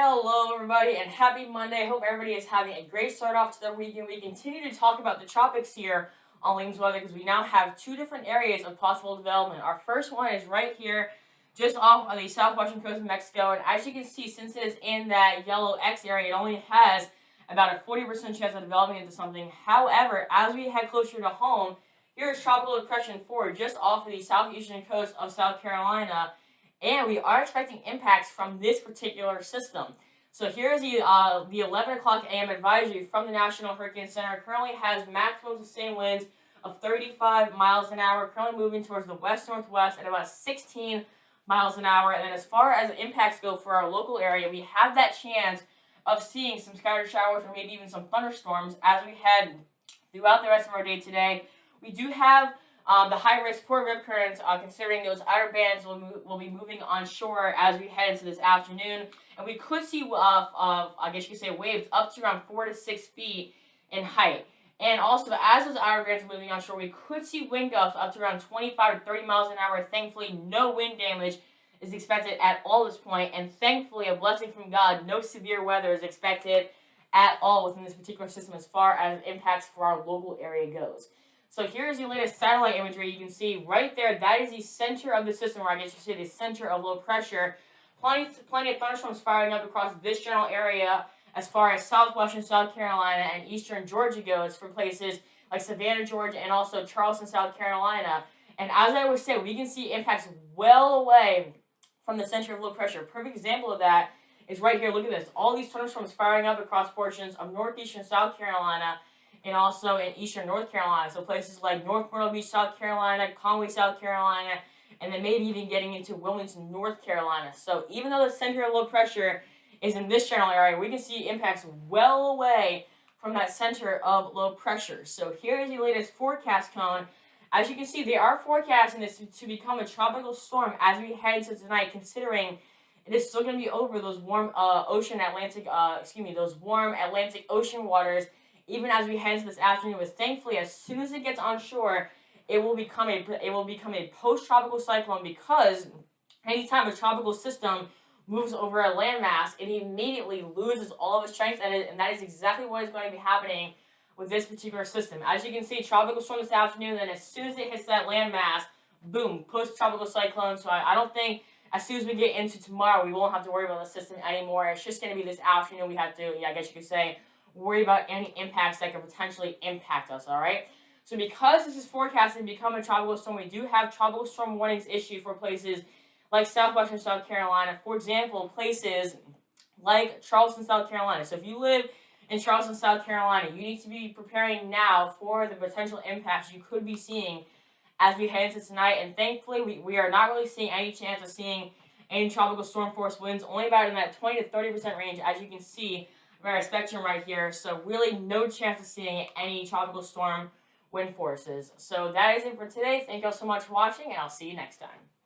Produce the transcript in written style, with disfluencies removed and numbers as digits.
Hello, everybody, and happy Monday. I hope everybody is having a great start off to their weekend. We continue to talk about the tropics here on Liam's Weather because we now have two different areas of possible development. Our first one is right here, just off of the southwestern coast of Mexico. And as you can see, since it is in that yellow X area, it only has about a 40% chance of developing into something. However, as we head closer to home, here is Tropical Depression 4 just off of the southeastern coast of South Carolina, and we are expecting impacts from this particular system. So here's the 11 o'clock a.m. advisory from the National Hurricane Center. Currently has maximum sustained winds of 35 miles an hour, currently moving towards the west-northwest at about 16 miles an hour. And then as far as impacts go for our local area, we have that chance of seeing some scattered showers or maybe even some thunderstorms as we head throughout the rest of our day today. We do have the high-risk for rip currents, considering those outer bands will be moving onshore as we head into this afternoon. And we could see, I guess you could say, waves up to around 4 to 6 feet in height. And also, as those outer bands are moving onshore, we could see wind gusts up to around 25 to 30 miles an hour. Thankfully, no wind damage is expected at all at this point. And thankfully, a blessing from God, no severe weather is expected at all within this particular system as far as impacts for our local area goes. So here's the latest satellite imagery. You can see right there, that is the center of the system, or I guess you say the center of low pressure. Plenty of thunderstorms firing up across this general area as far as southwestern South Carolina and eastern Georgia goes for places like Savannah, Georgia, and also Charleston, South Carolina. And as I would say, we can see impacts well away from the center of low pressure. Perfect example of that is right here. Look at this. All these thunderstorms firing up across portions of northeastern South Carolina and also in eastern North Carolina. So places like North Myrtle Beach, South Carolina, Conway, South Carolina, and then maybe even getting into Wilmington, North Carolina. So even though the center of low pressure is in this general area, we can see impacts well away from that center of low pressure. So here is the latest forecast cone. As you can see, they are forecasting this to become a tropical storm as we head into tonight, considering it is still going to be over those warm those warm Atlantic Ocean waters, even as we head into this afternoon. But thankfully, as soon as it gets onshore, it will become a post-tropical cyclone, because anytime a tropical system moves over a landmass, it immediately loses all of its strength, and that is exactly what is going to be happening with this particular system. As you can see, tropical storm this afternoon, then as soon as it hits that landmass, boom, post-tropical cyclone. So I don't think as soon as we get into tomorrow, we won't have to worry about the system anymore. It's just going to be this afternoon we have to, I guess you could say, worry about any impacts that could potentially impact us, all right? So because this is forecasted to become a tropical storm, we do have tropical storm warnings issued for places like southwestern South Carolina. For example, places like Charleston, South Carolina. So if you live in Charleston, South Carolina, you need to be preparing now for the potential impacts you could be seeing as we head into tonight. And thankfully, we are not really seeing any chance of seeing any tropical storm force winds, only about in that 20 to 30% range, as you can see our spectrum right here. So really no chance of seeing any tropical storm wind forces. So that is it for today. Thank you all so much for watching, and I'll see you next time.